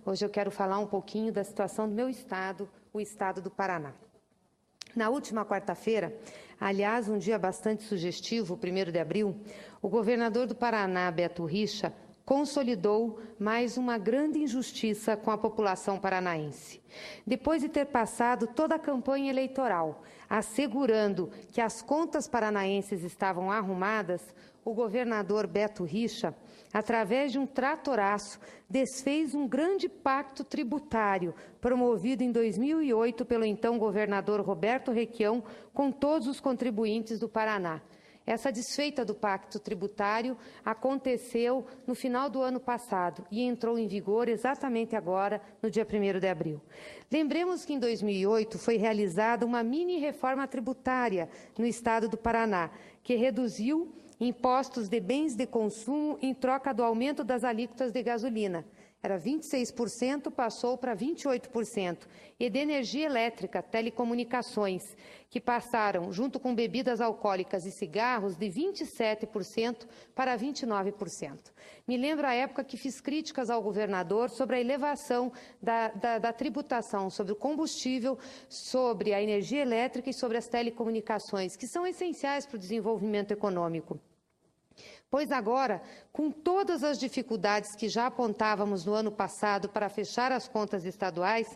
Hoje eu quero falar um pouquinho da situação do meu estado, o estado do Paraná. Na última quarta-feira, aliás, um dia bastante sugestivo, 1º de abril, o governador do Paraná, Beto Richa, consolidou mais uma grande injustiça com a população paranaense. Depois de ter passado toda a campanha eleitoral assegurando que as contas paranaenses estavam arrumadas, o governador Beto Richa, através de um tratoraço, desfez um grande pacto tributário promovido em 2008 pelo então governador Roberto Requião com todos os contribuintes do Paraná. Essa desfeita do pacto tributário aconteceu no final do ano passado e entrou em vigor exatamente agora, no dia 1º de abril. Lembremos que em 2008 foi realizada uma mini-reforma tributária no estado do Paraná, que reduziu impostos de bens de consumo em troca do aumento das alíquotas de gasolina. Era 26%, passou para 28%. E de energia elétrica, telecomunicações, que passaram, junto com bebidas alcoólicas e cigarros, de 27% para 29%. Me lembro a época que fiz críticas ao governador sobre a elevação da tributação sobre o combustível, sobre a energia elétrica e sobre as telecomunicações, que são essenciais para o desenvolvimento econômico. Pois agora, com todas as dificuldades que já apontávamos no ano passado para fechar as contas estaduais,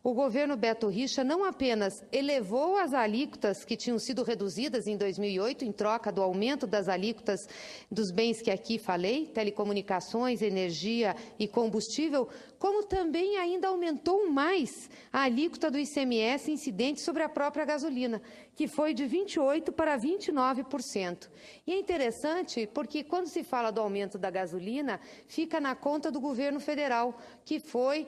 o governo Beto Richa não apenas elevou as alíquotas que tinham sido reduzidas em 2008 em troca do aumento das alíquotas dos bens que aqui falei, telecomunicações, energia e combustível, como também ainda aumentou mais a alíquota do ICMS incidente sobre a própria gasolina, que foi de 28% para 29%. E é interessante porque quando se fala do aumento da gasolina, fica na conta do governo federal, que foi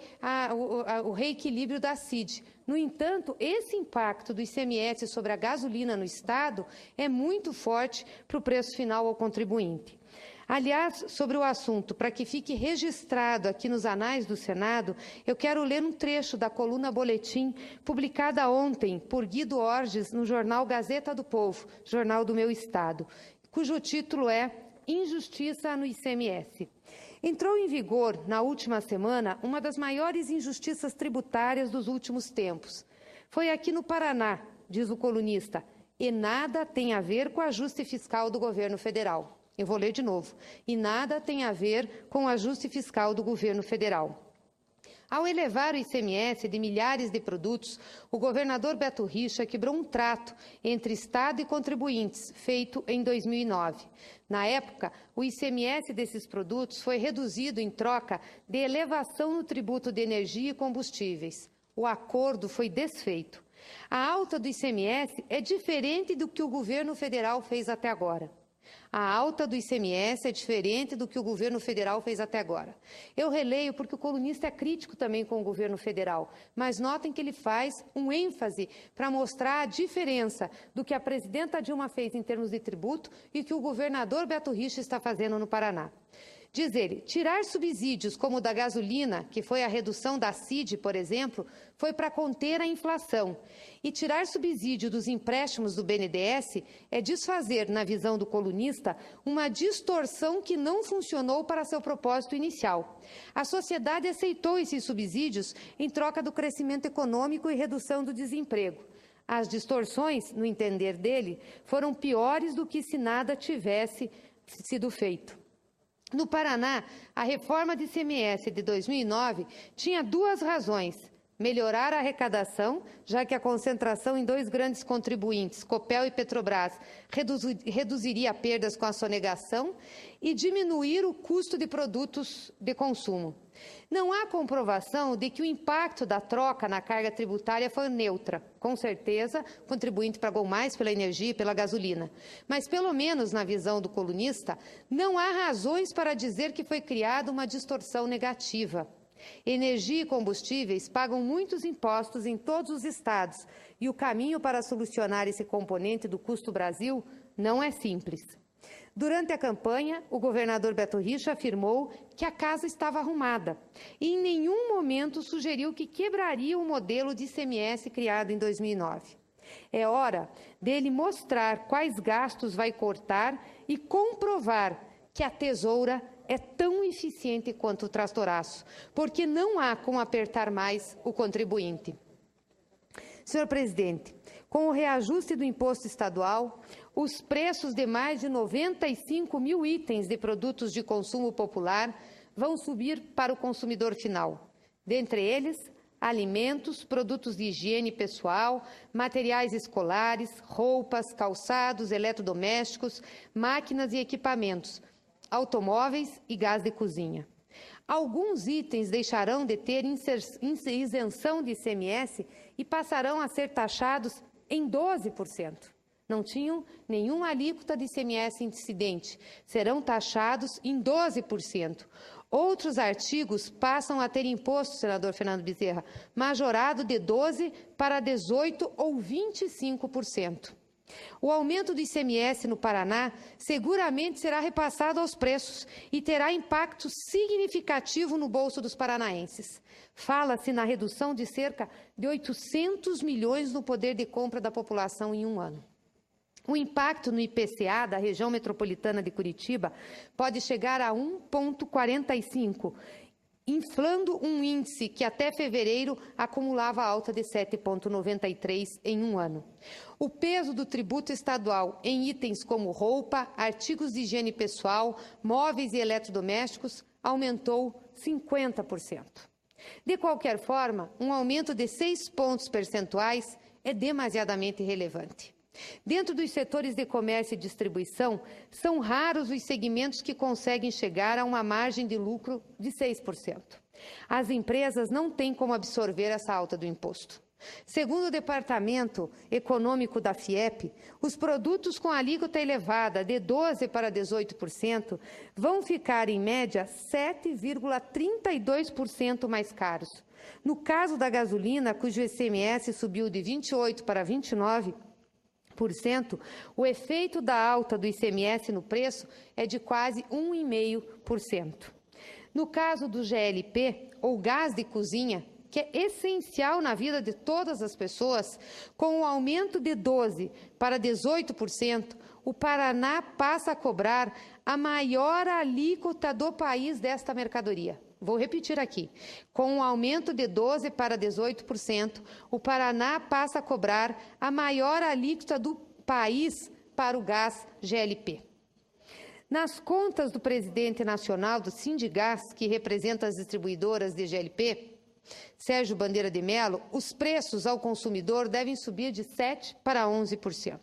o reequilíbrio da CID. No entanto, esse impacto do ICMS sobre a gasolina no Estado é muito forte para o preço final ao contribuinte. Aliás, sobre o assunto, para que fique registrado aqui nos anais do Senado, eu quero ler um trecho da coluna Boletim, publicada ontem por Guido Orges no jornal Gazeta do Povo, jornal do meu estado, cujo título é Injustiça no ICMS. Entrou em vigor, na última semana, uma das maiores injustiças tributárias dos últimos tempos. Foi aqui no Paraná, diz o colunista, e nada tem a ver com o ajuste fiscal do governo federal. Eu vou ler de novo. E nada tem a ver com o ajuste fiscal do governo federal. Ao elevar o ICMS de milhares de produtos, o governador Beto Richa quebrou um trato entre Estado e contribuintes, feito em 2009. Na época, o ICMS desses produtos foi reduzido em troca de elevação no tributo de energia e combustíveis. O acordo foi desfeito. A alta do ICMS é diferente do que o governo federal fez até agora. A alta do ICMS é diferente do que o governo federal fez até agora. Eu releio porque o colunista é crítico também com o governo federal, mas notem que ele faz um ênfase para mostrar a diferença do que a presidenta Dilma fez em termos de tributo e o que o governador Beto Richa está fazendo no Paraná. Diz ele, tirar subsídios como o da gasolina, que foi a redução da CID, por exemplo, foi para conter a inflação. E tirar subsídio dos empréstimos do BNDES é desfazer, na visão do colunista, uma distorção que não funcionou para seu propósito inicial. A sociedade aceitou esses subsídios em troca do crescimento econômico e redução do desemprego. As distorções, no entender dele, foram piores do que se nada tivesse sido feito. No Paraná, a reforma de ICMS de 2009 tinha duas razões: melhorar a arrecadação, já que a concentração em dois grandes contribuintes, Copel e Petrobras, reduziria perdas com a sonegação, e diminuir o custo de produtos de consumo. Não há comprovação de que o impacto da troca na carga tributária foi neutra. Com certeza, o contribuinte pagou mais pela energia e pela gasolina. Mas, pelo menos na visão do colunista, não há razões para dizer que foi criada uma distorção negativa. Energia e combustíveis pagam muitos impostos em todos os estados e o caminho para solucionar esse componente do custo Brasil não é simples. Durante a campanha, o governador Beto Richa afirmou que a casa estava arrumada e em nenhum momento sugeriu que quebraria o modelo de ICMS criado em 2009. É hora dele mostrar quais gastos vai cortar e comprovar que a tesoura é tão eficiente quanto o trastoraço, porque não há como apertar mais o contribuinte. Senhor presidente, com o reajuste do imposto estadual, os preços de mais de 95 mil itens de produtos de consumo popular vão subir para o consumidor final. Dentre eles, alimentos, produtos de higiene pessoal, materiais escolares, roupas, calçados, eletrodomésticos, máquinas e equipamentos, automóveis e gás de cozinha. Alguns itens deixarão de ter isenção de ICMS e passarão a ser taxados em 12%. Não tinham nenhuma alíquota de ICMS incidente, serão taxados em 12%. Outros artigos passam a ter imposto, senador Fernando Bezerra, majorado de 12% para 18% ou 25%. O aumento do ICMS no Paraná seguramente será repassado aos preços e terá impacto significativo no bolso dos paranaenses. Fala-se na redução de cerca de 800 milhões no poder de compra da população em um ano. O impacto no IPCA da região metropolitana de Curitiba pode chegar a 1,45%, inflando um índice que até fevereiro acumulava alta de 7,93% em um ano. O peso do tributo estadual em itens como roupa, artigos de higiene pessoal, móveis e eletrodomésticos aumentou 50%. De qualquer forma, um aumento de 6 pontos percentuais é demasiadamente relevante. Dentro dos setores de comércio e distribuição, são raros os segmentos que conseguem chegar a uma margem de lucro de 6%. As empresas não têm como absorver essa alta do imposto. Segundo o Departamento Econômico da FIEP, os produtos com alíquota elevada de 12% para 18% vão ficar, em média, 7,32% mais caros. No caso da gasolina, cujo ICMS subiu de 28% para 29%, o efeito da alta do ICMS no preço é de quase 1,5%. No caso do GLP, ou gás de cozinha, que é essencial na vida de todas as pessoas, com o aumento de 12% para 18%, o Paraná passa a cobrar a maior alíquota do país desta mercadoria. Vou repetir aqui. Com um aumento de 12% para 18%, o Paraná passa a cobrar a maior alíquota do país para o gás GLP. Nas contas do presidente nacional do Sindigás, que representa as distribuidoras de GLP, Sérgio Bandeira de Mello, os preços ao consumidor devem subir de 7% para 11%.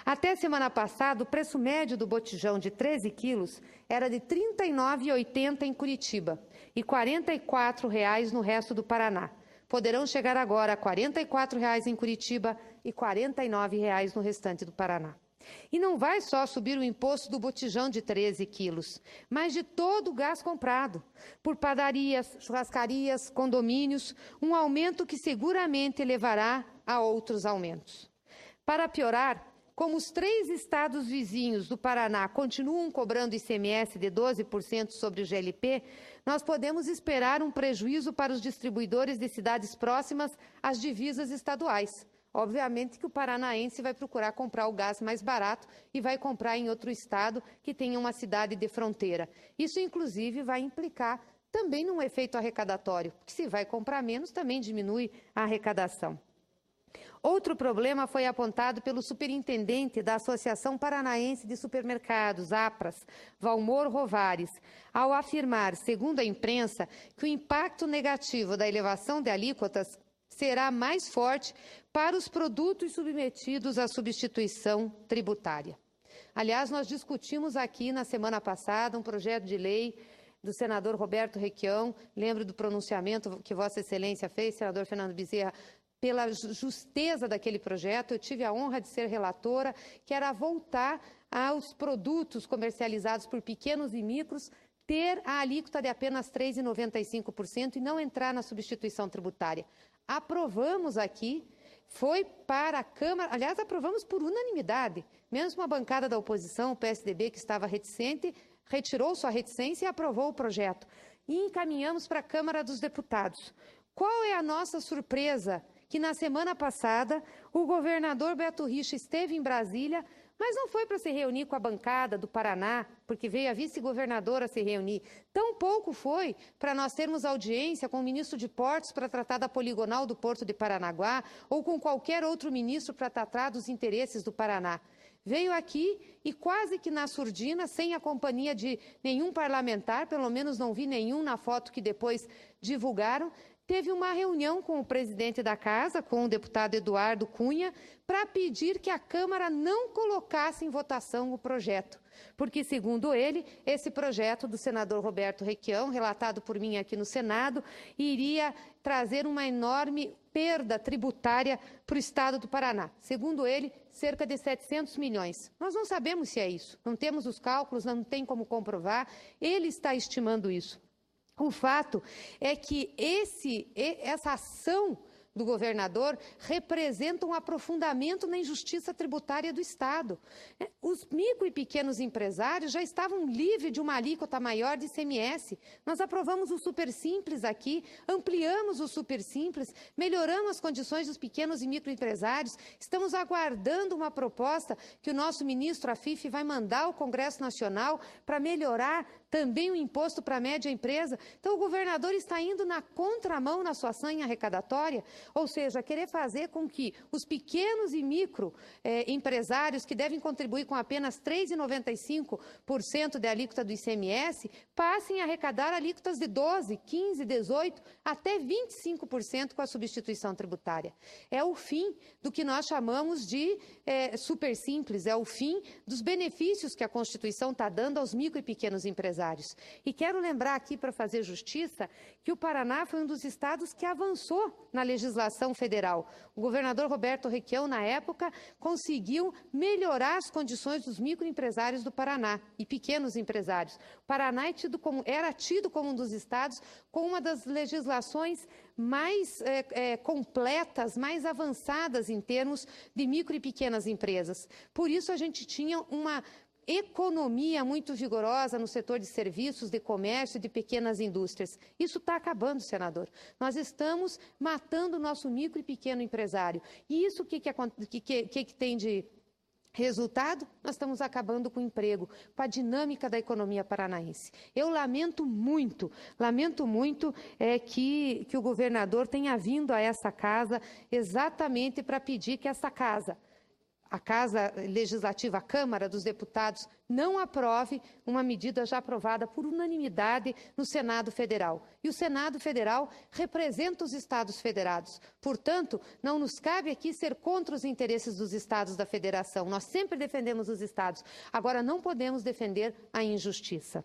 Até semana passada, o preço médio do botijão de 13 quilos era de R$ 39,80 em Curitiba e R$ 44,00 no resto do Paraná. Poderão chegar agora a R$ 44,00 em Curitiba e R$ 49,00 no restante do Paraná. E não vai só subir o imposto do botijão de 13 quilos, mas de todo o gás comprado, por padarias, churrascarias, condomínios, um aumento que seguramente levará a outros aumentos. Para piorar, como os 3 estados vizinhos do Paraná continuam cobrando ICMS de 12% sobre o GLP, nós podemos esperar um prejuízo para os distribuidores de cidades próximas às divisas estaduais. Obviamente que o paranaense vai procurar comprar o gás mais barato e vai comprar em outro estado que tenha uma cidade de fronteira. Isso, inclusive, vai implicar também num efeito arrecadatório, porque se vai comprar menos, também diminui a arrecadação. Outro problema foi apontado pelo superintendente da Associação Paranaense de Supermercados, APRAS, Valmor Rovares, ao afirmar, segundo a imprensa, que o impacto negativo da elevação de alíquotas será mais forte para os produtos submetidos à substituição tributária. Aliás, nós discutimos aqui na semana passada um projeto de lei do senador Roberto Requião, lembro do pronunciamento que Vossa Excelência fez, senador Fernando Bezerra, pela justeza daquele projeto. Eu tive a honra de ser relatora, que era voltar aos produtos comercializados por pequenos e micros, ter a alíquota de apenas 3,95% e não entrar na substituição tributária. Aprovamos aqui, foi para a Câmara, aliás, aprovamos por unanimidade, mesmo a bancada da oposição, o PSDB, que estava reticente, retirou sua reticência e aprovou o projeto. E encaminhamos para a Câmara dos Deputados. Qual é a nossa surpresa? Que na semana passada, o governador Beto Richa esteve em Brasília, mas não foi para se reunir com a bancada do Paraná, porque veio a vice-governadora se reunir. Tampouco foi para nós termos audiência com o ministro de Portos para tratar da poligonal do Porto de Paranaguá ou com qualquer outro ministro para tratar dos interesses do Paraná. Veio aqui e quase que na surdina, sem a companhia de nenhum parlamentar, pelo menos não vi nenhum na foto que depois divulgaram, teve uma reunião com o presidente da Casa, com o deputado Eduardo Cunha, para pedir que a Câmara não colocasse em votação o projeto. Porque, segundo ele, esse projeto do senador Roberto Requião, relatado por mim aqui no Senado, iria trazer uma enorme perda tributária para o Estado do Paraná. Segundo ele, cerca de 700 milhões. Nós não sabemos se é isso, não temos os cálculos, não tem como comprovar, ele está estimando isso. O fato é que essa ação do governador representa um aprofundamento na injustiça tributária do Estado. Os micro e pequenos empresários já estavam livres de uma alíquota maior de ICMS. Nós aprovamos o Supersimples aqui, ampliamos o Supersimples, melhoramos as condições dos pequenos e microempresários. Estamos aguardando uma proposta que o nosso ministro Afif vai mandar ao Congresso Nacional para melhorar também o imposto para a média empresa. Então, o governador está indo na contramão na sua sanha arrecadatória, ou seja, querer fazer com que os pequenos e micro empresários que devem contribuir com apenas 3,95% de alíquota do ICMS passem a arrecadar alíquotas de 12%, 15%, 18%, até 25% com a substituição tributária. É o fim do que nós chamamos de Supersimples, é o fim dos benefícios que a Constituição está dando aos micro e pequenos empresários. E quero lembrar aqui, para fazer justiça, que o Paraná foi um dos estados que avançou na legislação federal. O governador Roberto Requião, na época, conseguiu melhorar as condições dos microempresários do Paraná e pequenos empresários. O Paraná era tido como um dos estados com uma das legislações mais completas, mais avançadas em termos de micro e pequenas empresas. Por isso, a gente tinha uma economia muito vigorosa no setor de serviços, de comércio e de pequenas indústrias. Isso está acabando, senador. Nós estamos matando o nosso micro e pequeno empresário. E isso o que tem de resultado? Nós estamos acabando com o emprego, com a dinâmica da economia paranaense. Eu lamento muito que o governador tenha vindo a essa casa exatamente para pedir que essa casa, a Casa Legislativa, a Câmara dos Deputados, não aprove uma medida já aprovada por unanimidade no Senado Federal. E o Senado Federal representa os Estados federados. Portanto, não nos cabe aqui ser contra os interesses dos Estados da Federação. Nós sempre defendemos os Estados. Agora, não podemos defender a injustiça.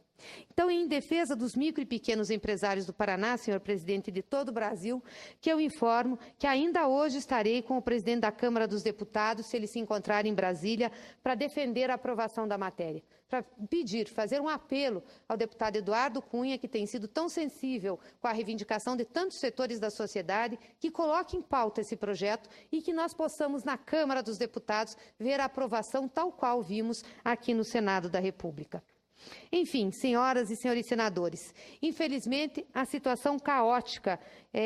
Então, em defesa dos micro e pequenos empresários do Paraná, senhor presidente, de todo o Brasil, que eu informo que ainda hoje estarei com o presidente da Câmara dos Deputados, se ele se encontrar em Brasília, para defender a aprovação da matéria. Para pedir, fazer um apelo ao deputado Eduardo Cunha, que tem sido tão sensível com a reivindicação de tantos setores da sociedade, que coloque em pauta esse projeto e que nós possamos, na Câmara dos Deputados, ver a aprovação tal qual vimos aqui no Senado da República. Enfim, senhoras e senhores senadores, infelizmente, a situação caótica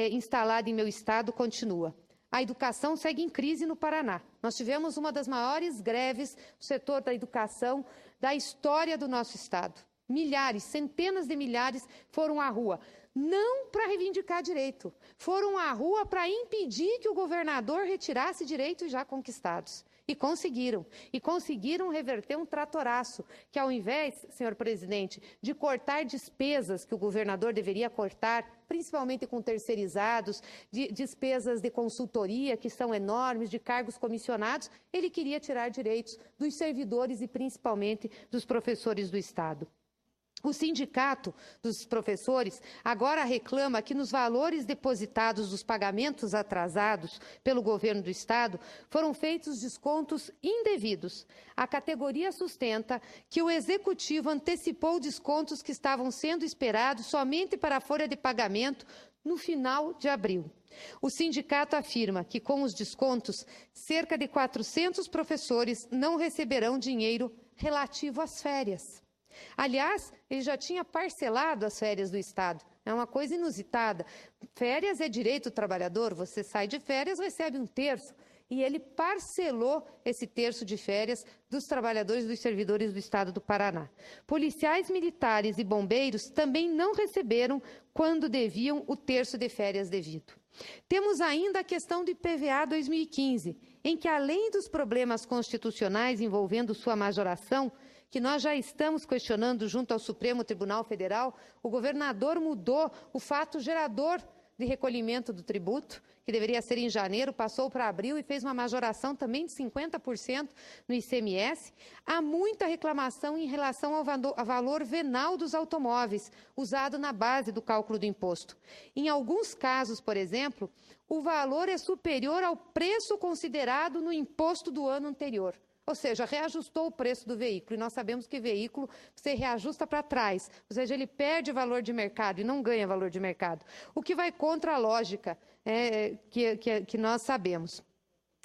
instalada em meu estado continua. A educação segue em crise no Paraná. Nós tivemos uma das maiores greves do setor da educação da história do nosso estado. Milhares, centenas de milhares foram à rua, não para reivindicar direito, foram à rua para impedir que o governador retirasse direitos já conquistados. E conseguiram reverter um tratoraço, que ao invés, senhor presidente, de cortar despesas que o governador deveria cortar, principalmente com terceirizados, de despesas de consultoria, que são enormes, de cargos comissionados, ele queria tirar direitos dos servidores e principalmente dos professores do Estado. O sindicato dos professores agora reclama que nos valores depositados dos pagamentos atrasados pelo governo do Estado foram feitos descontos indevidos. A categoria sustenta que o Executivo antecipou descontos que estavam sendo esperados somente para a folha de pagamento no final de abril. O sindicato afirma que, com os descontos, cerca de 400 professores não receberão dinheiro relativo às férias. Aliás, ele já tinha parcelado as férias do Estado. É uma coisa inusitada. Férias é direito do trabalhador, você sai de férias, recebe um terço. e ele parcelou esse terço de férias dos trabalhadores e dos servidores do Estado do Paraná. Policiais militares e bombeiros também não receberam quando deviam o terço de férias devido. Temos ainda a questão do IPVA 2015, em que, além dos problemas constitucionais envolvendo sua majoração, que nós já estamos questionando junto ao Supremo Tribunal Federal, o governador mudou o fato gerador de recolhimento do tributo, que deveria ser em janeiro, passou para abril e fez uma majoração também de 50% no ICMS. Há muita reclamação em relação ao valor venal dos automóveis, usado na base do cálculo do imposto. Em alguns casos, por exemplo, o valor é superior ao preço considerado no imposto do ano anterior. Ou seja, reajustou o preço do veículo, e nós sabemos que veículo você reajusta para trás, ou seja, ele perde valor de mercado e não ganha valor de mercado, o que vai contra a lógica que nós sabemos.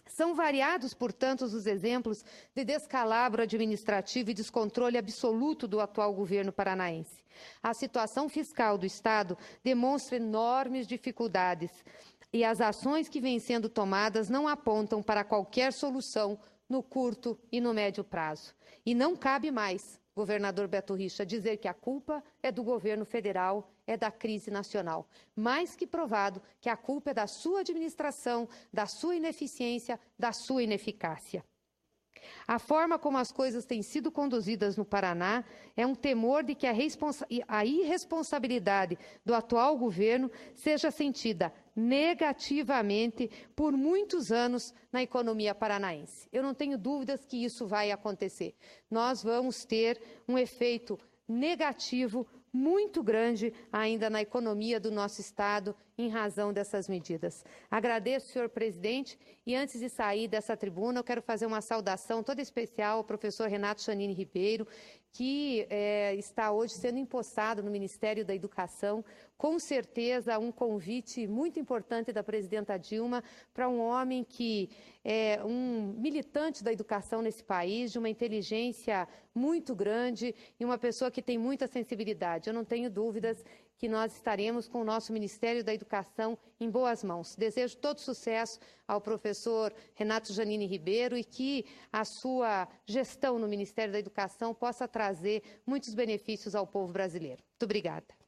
São variados, portanto, os exemplos de descalabro administrativo e descontrole absoluto do atual governo paranaense. A situação fiscal do Estado demonstra enormes dificuldades e as ações que vêm sendo tomadas não apontam para qualquer solução no curto e no médio prazo. E não cabe mais, governador Beto Richa, dizer que a culpa é do governo federal, é da crise nacional. Mais que provado que a culpa é da sua administração, da sua ineficiência, da sua ineficácia. A forma como as coisas têm sido conduzidas no Paraná é um temor de que a irresponsabilidade do atual governo seja sentida negativamente por muitos anos na economia paranaense. Eu não tenho dúvidas que isso vai acontecer. Nós vamos ter um efeito negativo muito grande ainda na economia do nosso Estado em razão dessas medidas. Agradeço, senhor presidente, e antes de sair dessa tribuna, eu quero fazer uma saudação toda especial ao professor Renato Janine Ribeiro, que está hoje sendo empossado no Ministério da Educação. Com certeza, um convite muito importante da presidenta Dilma para um homem que é um militante da educação nesse país, de uma inteligência muito grande e uma pessoa que tem muita sensibilidade. Eu não tenho dúvidas que nós estaremos com o nosso Ministério da Educação em boas mãos. Desejo todo sucesso ao professor Renato Janine Ribeiro e que a sua gestão no Ministério da Educação possa trazer muitos benefícios ao povo brasileiro. Muito obrigada.